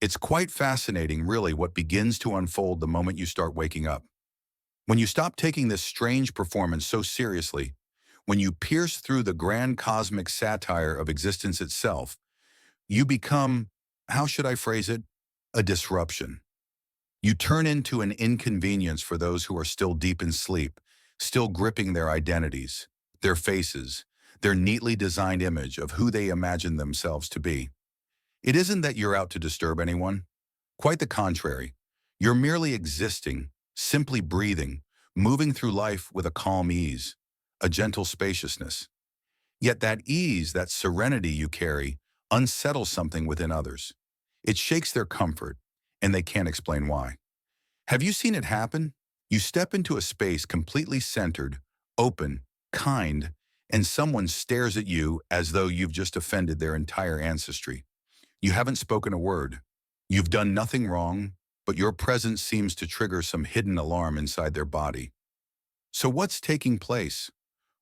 It's quite fascinating, really, what begins to unfold the moment you start waking up. When you stop taking this strange performance so seriously, when you pierce through the grand cosmic satire of existence itself, you become, how should I phrase it, a disruption. You turn into an inconvenience for those who are still deep in sleep, still gripping their identities, their faces, their neatly designed image of who they imagine themselves to be. It isn't that you're out to disturb anyone. Quite the contrary. You're merely existing, simply breathing, moving through life with a calm ease, a gentle spaciousness. Yet that ease, that serenity you carry, unsettles something within others. It shakes their comfort, and they can't explain why. Have you seen it happen? You step into a space completely centered, open, kind, and someone stares at you as though you've just offended their entire ancestry. You haven't spoken a word. You've done nothing wrong, but your presence seems to trigger some hidden alarm inside their body. So what's taking place?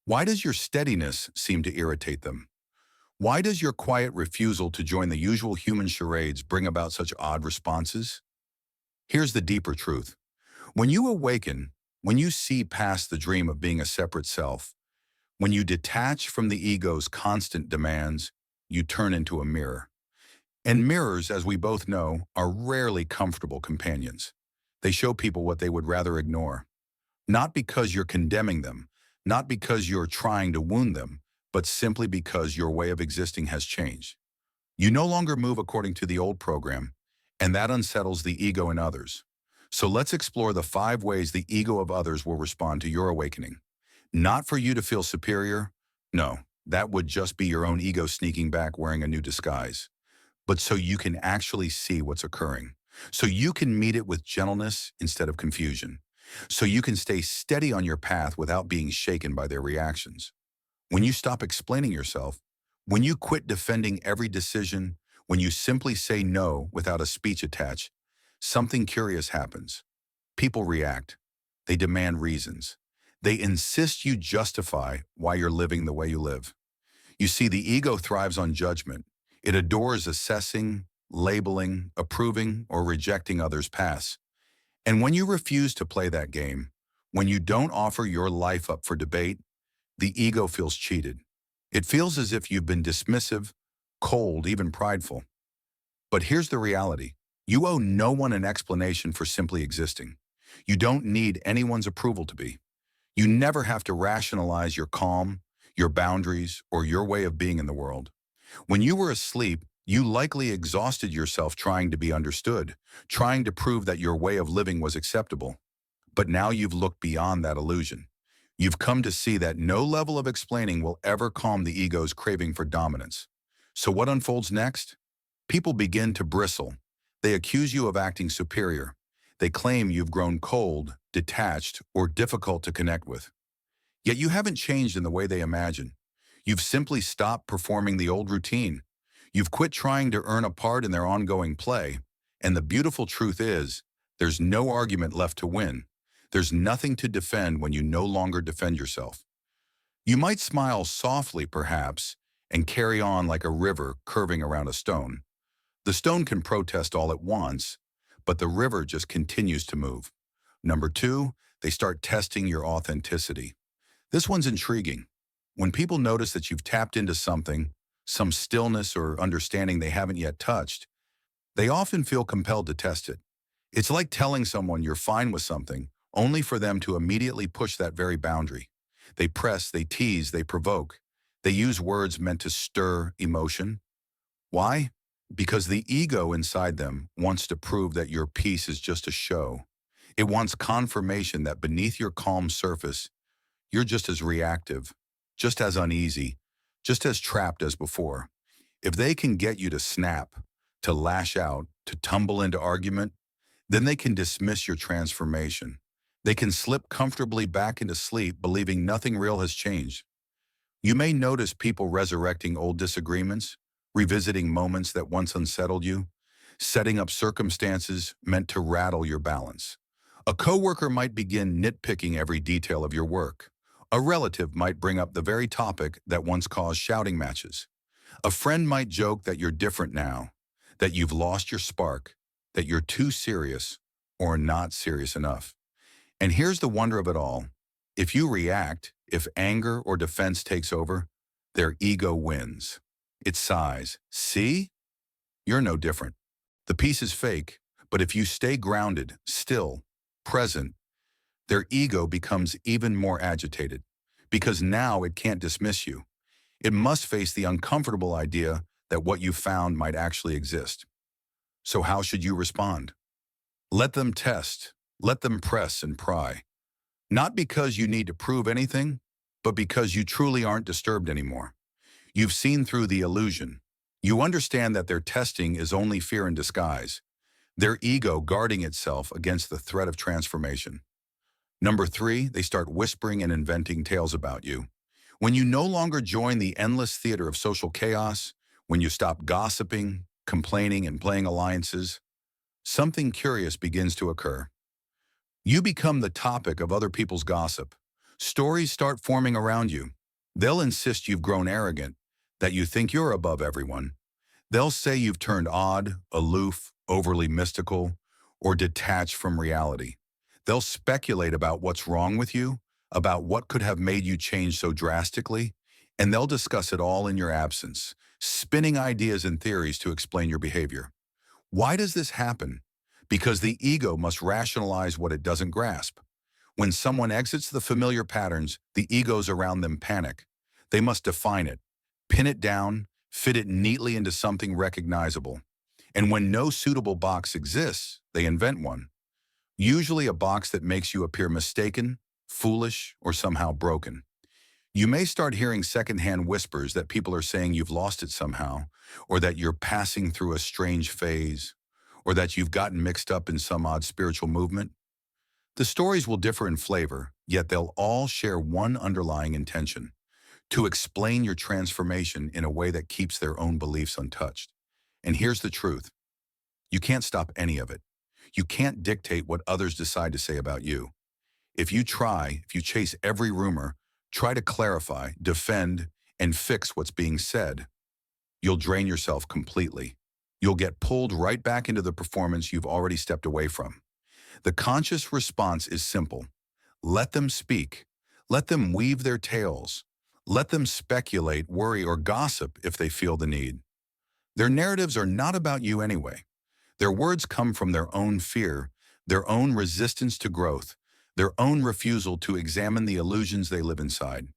Why does your steadiness seem to irritate them? Why does your quiet refusal to join the usual human charades bring about such odd responses? Here's the deeper truth. When you awaken, when you see past the dream of being a separate self, when you detach from the ego's constant demands, you turn into a mirror. And mirrors, as we both know, are rarely comfortable companions. They show people what they would rather ignore. Not because you're condemning them, not because you're trying to wound them, but simply because your way of existing has changed. You no longer move according to the old program, and that unsettles the ego in others. So let's explore the 5 ways the ego of others will respond to your awakening. Not for you to feel superior. No, that would just be your own ego sneaking back wearing a new disguise. But so you can actually see what's occurring. So you can meet it with gentleness instead of confusion. So you can stay steady on your path without being shaken by their reactions. When you stop explaining yourself, when you quit defending every decision, when you simply say no without a speech attached, something curious happens. People react. They demand reasons. They insist you justify why you're living the way you live. You see, the ego thrives on judgment. It adores assessing, labeling, approving, or rejecting others' paths. And when you refuse to play that game, when you don't offer your life up for debate, the ego feels cheated. It feels as if you've been dismissive, cold, even prideful. But here's the reality. You owe no one an explanation for simply existing. You don't need anyone's approval to be. You never have to rationalize your calm, your boundaries, or your way of being in the world. When you were asleep, you likely exhausted yourself trying to be understood, trying to prove that your way of living was acceptable. But now you've looked beyond that illusion. You've come to see that no level of explaining will ever calm the ego's craving for dominance. So what unfolds next? People begin to bristle. They accuse you of acting superior. They claim you've grown cold, detached, or difficult to connect with. Yet you haven't changed in the way they imagine. You've simply stopped performing the old routine. You've quit trying to earn a part in their ongoing play. And the beautiful truth is, there's no argument left to win. There's nothing to defend when you no longer defend yourself. You might smile softly, perhaps, and carry on like a river curving around a stone. The stone can protest all at once, but the river just continues to move. Number 2, they start testing your authenticity. This one's intriguing. When people notice that you've tapped into something, some stillness or understanding they haven't yet touched, they often feel compelled to test it. It's like telling someone you're fine with something, only for them to immediately push that very boundary. They press, they tease, they provoke. They use words meant to stir emotion. Why? Because the ego inside them wants to prove that your peace is just a show. It wants confirmation that beneath your calm surface, you're just as reactive, just as uneasy, just as trapped as before. If they can get you to snap, to lash out, to tumble into argument, then they can dismiss your transformation. They can slip comfortably back into sleep, believing nothing real has changed. You may notice people resurrecting old disagreements, revisiting moments that once unsettled you, setting up circumstances meant to rattle your balance. A coworker might begin nitpicking every detail of your work. A relative might bring up the very topic that once caused shouting matches. A friend might joke that you're different now, that you've lost your spark, that you're too serious or not serious enough. And here's the wonder of it all. If you react, if anger or defense takes over, their ego wins. It sighs. See? You're no different. The piece is fake, but if you stay grounded, still, present, their ego becomes even more agitated because now it can't dismiss you. It must face the uncomfortable idea that what you found might actually exist. So how should you respond? Let them test. Let them press and pry. Not because you need to prove anything, but because you truly aren't disturbed anymore. You've seen through the illusion. You understand that their testing is only fear in disguise, their ego guarding itself against the threat of transformation. Number 3, they start whispering and inventing tales about you. When you no longer join the endless theater of social chaos, when you stop gossiping, complaining, and playing alliances, something curious begins to occur. You become the topic of other people's gossip. Stories start forming around you. They'll insist you've grown arrogant, that you think you're above everyone. They'll say you've turned odd, aloof, overly mystical, or detached from reality. They'll speculate about what's wrong with you, about what could have made you change so drastically, and they'll discuss it all in your absence, spinning ideas and theories to explain your behavior. Why does this happen? Because the ego must rationalize what it doesn't grasp. When someone exits the familiar patterns, the egos around them panic. They must define it, pin it down, fit it neatly into something recognizable. And when no suitable box exists, they invent one. Usually a box that makes you appear mistaken, foolish, or somehow broken. You may start hearing secondhand whispers that people are saying you've lost it somehow, or that you're passing through a strange phase, or that you've gotten mixed up in some odd spiritual movement. The stories will differ in flavor, yet they'll all share one underlying intention: to explain your transformation in a way that keeps their own beliefs untouched. And here's the truth. You can't stop any of it. You can't dictate what others decide to say about you. If you chase every rumor, try to clarify, defend, and fix what's being said, you'll drain yourself completely. You'll get pulled right back into the performance you've already stepped away from. The conscious response is simple. Let them speak. Let them weave their tales. Let them speculate, worry, or gossip if they feel the need. Their narratives are not about you anyway. Their words come from their own fear, their own resistance to growth, their own refusal to examine the illusions they live inside.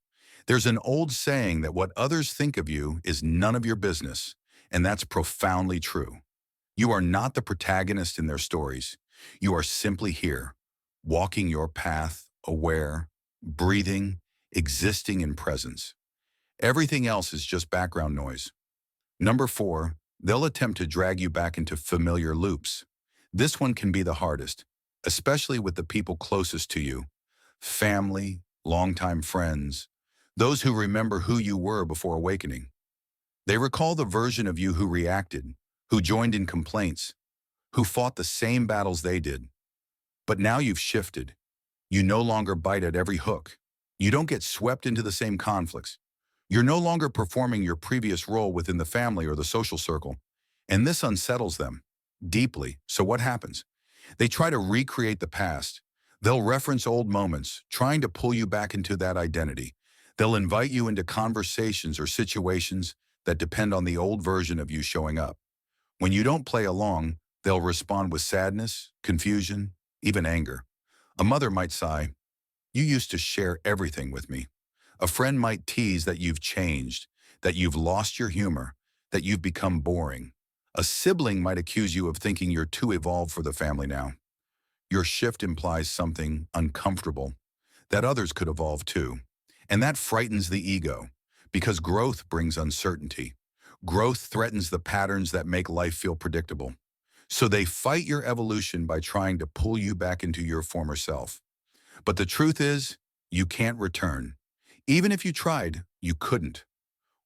There's an old saying that what others think of you is none of your business, and that's profoundly true. You are not the protagonist in their stories. You are simply here, walking your path, aware, breathing, existing in presence. Everything else is just background noise. Number 4, they'll attempt to drag you back into familiar loops. This one can be the hardest, especially with the people closest to you: family, longtime friends, those who remember who you were before awakening. They recall the version of you who reacted, who joined in complaints, who fought the same battles they did. But now you've shifted. You no longer bite at every hook. You don't get swept into the same conflicts. You're no longer performing your previous role within the family or the social circle, and this unsettles them deeply. So what happens? They try to recreate the past. They'll reference old moments, trying to pull you back into that identity. They'll invite you into conversations or situations that depend on the old version of you showing up. When you don't play along, they'll respond with sadness, confusion, even anger. A mother might sigh, "You used to share everything with me." A friend might tease that you've changed, that you've lost your humor, that you've become boring. A sibling might accuse you of thinking you're too evolved for the family now. Your shift implies something uncomfortable, that others could evolve too. And that frightens the ego, because growth brings uncertainty. Growth threatens the patterns that make life feel predictable. So they fight your evolution by trying to pull you back into your former self. But the truth is, you can't return. Even if you tried, you couldn't.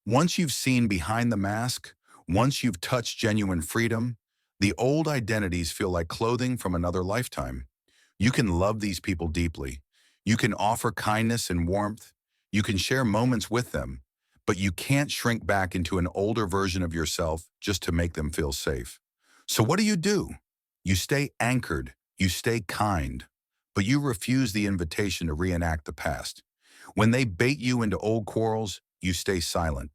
Once you've seen behind the mask, once you've touched genuine freedom, the old identities feel like clothing from another lifetime. You can love these people deeply. You can offer kindness and warmth. You can share moments with them, but you can't shrink back into an older version of yourself just to make them feel safe. So what do? You stay anchored, you stay kind, but you refuse the invitation to reenact the past. When they bait you into old quarrels, you stay silent.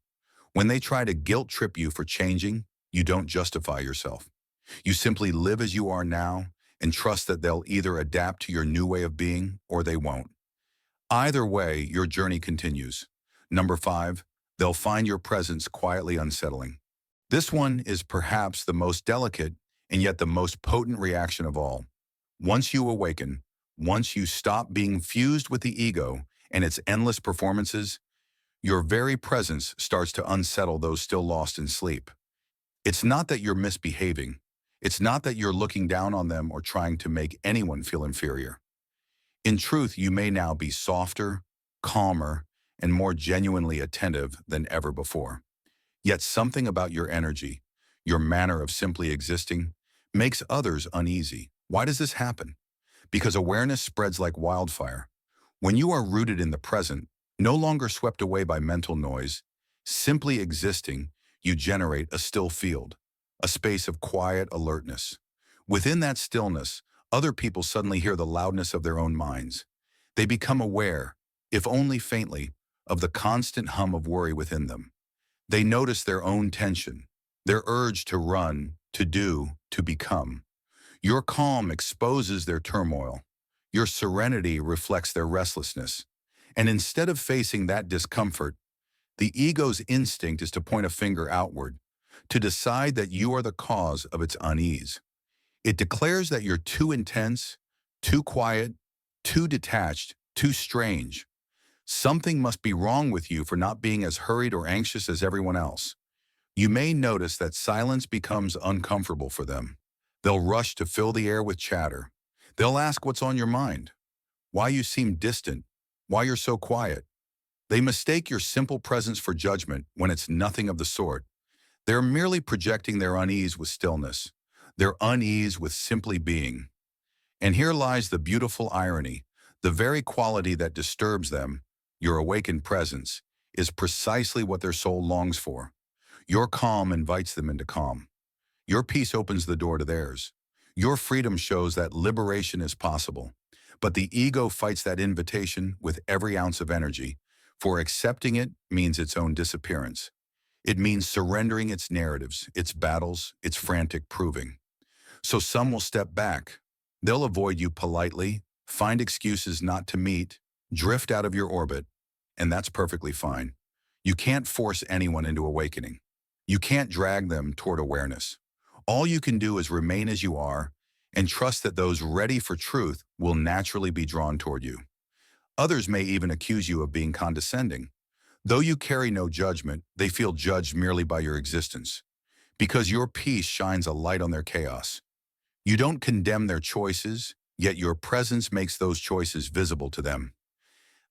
When they try to guilt trip you for changing, you don't justify yourself. You simply live as you are now and trust that they'll either adapt to your new way of being or they won't. Either way, your journey continues. Number 5, they'll find your presence quietly unsettling. This one is perhaps the most delicate and yet the most potent reaction of all. Once you awaken, once you stop being fused with the ego and its endless performances, your very presence starts to unsettle those still lost in sleep. It's not that you're misbehaving. It's not that you're looking down on them or trying to make anyone feel inferior. In truth, you may now be softer, calmer, and more genuinely attentive than ever before. Yet something about your energy, your manner of simply existing, makes others uneasy. Why does this happen? Because awareness spreads like wildfire. When you are rooted in the present, no longer swept away by mental noise, simply existing, you generate a still field, a space of quiet alertness. Within that stillness, other people suddenly hear the loudness of their own minds. They become aware, if only faintly, of the constant hum of worry within them. They notice their own tension, their urge to run, to do, to become. Your calm exposes their turmoil. Your serenity reflects their restlessness. And instead of facing that discomfort, the ego's instinct is to point a finger outward, to decide that you are the cause of its unease. It declares that you're too intense, too quiet, too detached, too strange. Something must be wrong with you for not being as hurried or anxious as everyone else. You may notice that silence becomes uncomfortable for them. They'll rush to fill the air with chatter. They'll ask what's on your mind, why you seem distant, why you're so quiet. They mistake your simple presence for judgment when it's nothing of the sort. They're merely projecting their unease with stillness, their unease with simply being. And here lies the beautiful irony. The very quality that disturbs them, your awakened presence, is precisely what their soul longs for. Your calm invites them into calm. Your peace opens the door to theirs. Your freedom shows that liberation is possible. But the ego fights that invitation with every ounce of energy, for accepting it means its own disappearance. It means surrendering its narratives, its battles, its frantic proving. So some will step back. They'll avoid you politely, find excuses not to meet, drift out of your orbit, and that's perfectly fine. You can't force anyone into awakening. You can't drag them toward awareness. All you can do is remain as you are and trust that those ready for truth will naturally be drawn toward you. Others may even accuse you of being condescending. Though you carry no judgment, they feel judged merely by your existence, because your peace shines a light on their chaos. You don't condemn their choices, yet your presence makes those choices visible to them.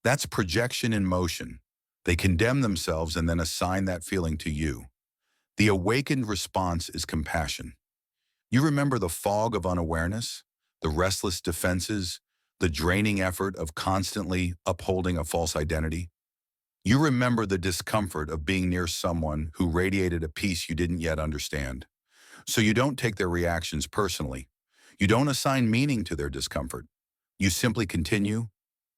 That's projection in motion. They condemn themselves and then assign that feeling to you. The awakened response is compassion. You remember the fog of unawareness, the restless defenses, the draining effort of constantly upholding a false identity. You remember the discomfort of being near someone who radiated a peace you didn't yet understand. So you don't take their reactions personally. You don't assign meaning to their discomfort. You simply continue,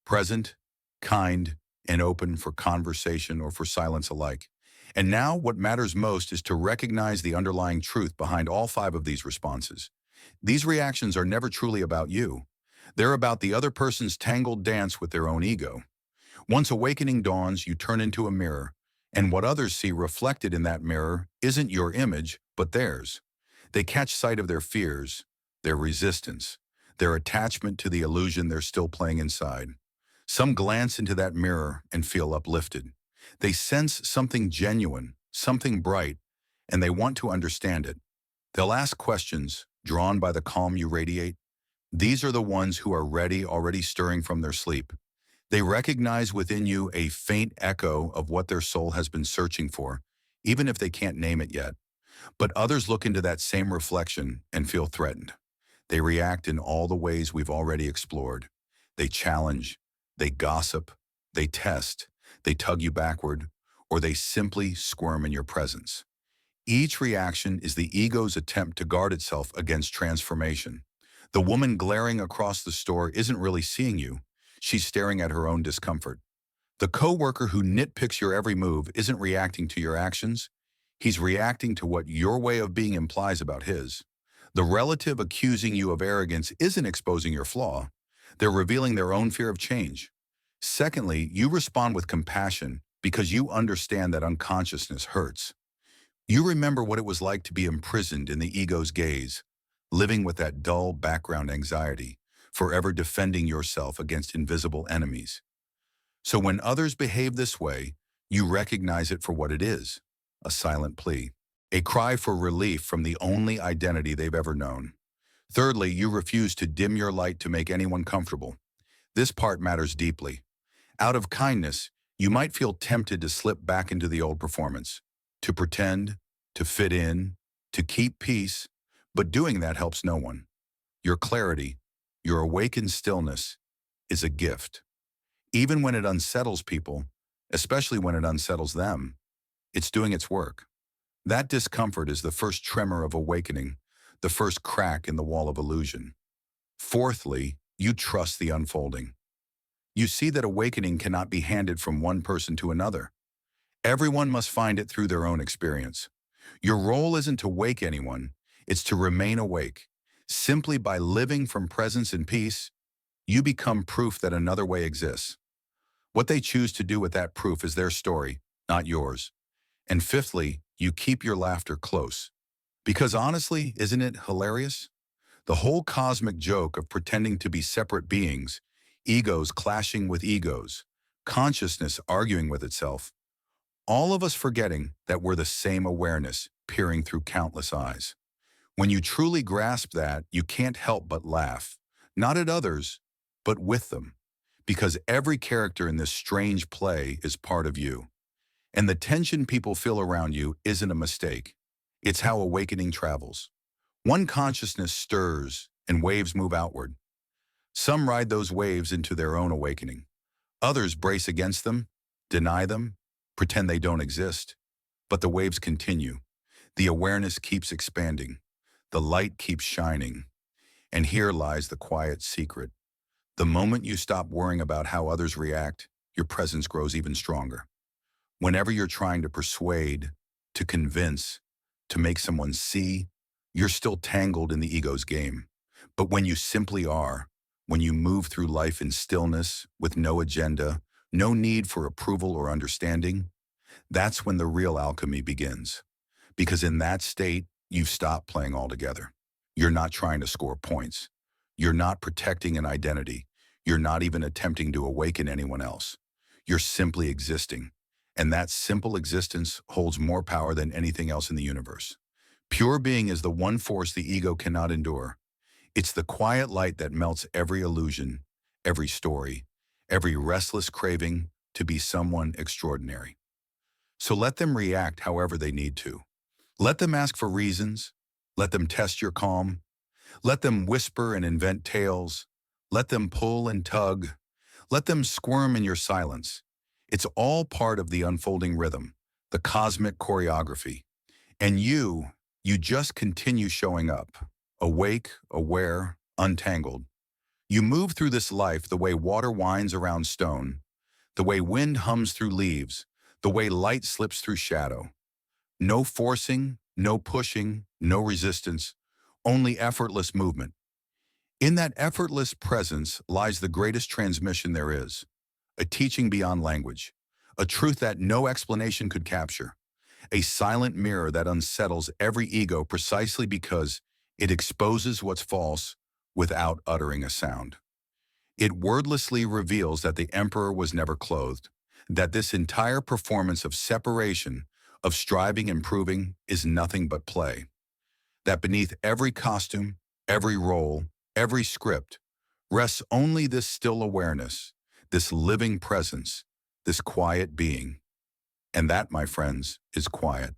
present, kind, and open for conversation or for silence alike. And now what matters most is to recognize the underlying truth behind all 5 of these responses. These reactions are never truly about you. They're about the other person's tangled dance with their own ego. Once awakening dawns, you turn into a mirror, and what others see reflected in that mirror isn't your image, but theirs. They catch sight of their fears, their resistance, their attachment to the illusion they're still playing inside. Some glance into that mirror and feel uplifted. They sense something genuine, something bright, and they want to understand it. They'll ask questions, drawn by the calm you radiate. These are the ones who are ready, already stirring from their sleep. They recognize within you a faint echo of what their soul has been searching for, even if they can't name it yet. But others look into that same reflection and feel threatened. They react in all the ways we've already explored. They challenge, they gossip, they test, they tug you backward, or they simply squirm in your presence. Each reaction is the ego's attempt to guard itself against transformation. The woman glaring across the store isn't really seeing you. She's staring at her own discomfort. The coworker who nitpicks your every move isn't reacting to your actions. He's reacting to what your way of being implies about his. The relative accusing you of arrogance isn't exposing your flaw. They're revealing their own fear of change. Secondly, you respond with compassion because you understand that unconsciousness hurts. You remember what it was like to be imprisoned in the ego's gaze, living with that dull background anxiety, forever defending yourself against invisible enemies. So when others behave this way, you recognize it for what it is, a silent plea, a cry for relief from the only identity they've ever known. Thirdly, you refuse to dim your light to make anyone comfortable. This part matters deeply. Out of kindness, you might feel tempted to slip back into the old performance, to pretend, to fit in, to keep peace, but doing that helps no one. Your clarity, your awakened stillness, is a gift. Even when it unsettles people, especially when it unsettles them, it's doing its work. That discomfort is the first tremor of awakening, the first crack in the wall of illusion. Fourthly, you trust the unfolding. You see that awakening cannot be handed from one person to another. Everyone must find it through their own experience. Your role isn't to wake anyone, it's to remain awake. Simply by living from presence and peace, you become proof that another way exists. What they choose to do with that proof is their story, not yours. And fifthly, you keep your laughter close. Because honestly, isn't it hilarious? The whole cosmic joke of pretending to be separate beings, egos clashing with egos, consciousness arguing with itself, all of us forgetting that we're the same awareness peering through countless eyes. When you truly grasp that, you can't help but laugh, not at others, but with them. Because every character in this strange play is part of you. And the tension people feel around you isn't a mistake. It's how awakening travels. One consciousness stirs and waves move outward. Some ride those waves into their own awakening. Others brace against them, deny them, pretend they don't exist. But the waves continue. The awareness keeps expanding. The light keeps shining. And here lies the quiet secret. The moment you stop worrying about how others react, your presence grows even stronger. Whenever you're trying to persuade, to convince, to make someone see, you're still tangled in the ego's game. But when you simply are, when you move through life in stillness, with no agenda, no need for approval or understanding, that's when the real alchemy begins. Because in that state, you've stopped playing altogether. You're not trying to score points. You're not protecting an identity. You're not even attempting to awaken anyone else. You're simply existing. And that simple existence holds more power than anything else in the universe. Pure being is the one force the ego cannot endure. It's the quiet light that melts every illusion, every story, every restless craving to be someone extraordinary. So let them react however they need to. Let them ask for reasons. Let them test your calm. Let them whisper and invent tales. Let them pull and tug. Let them squirm in your silence. It's all part of the unfolding rhythm, the cosmic choreography. And you just continue showing up, awake, aware, untangled. You move through this life the way water winds around stone, the way wind hums through leaves, the way light slips through shadow. No forcing, no pushing, no resistance, only effortless movement. In that effortless presence lies the greatest transmission there is, a teaching beyond language, a truth that no explanation could capture, a silent mirror that unsettles every ego precisely because it exposes what's false without uttering a sound. It wordlessly reveals that the emperor was never clothed, that this entire performance of separation, of striving and proving, is nothing but play. That beneath every costume, every role, every script, rests only this still awareness, this living presence, this quiet being. And that, my friends, is quiet.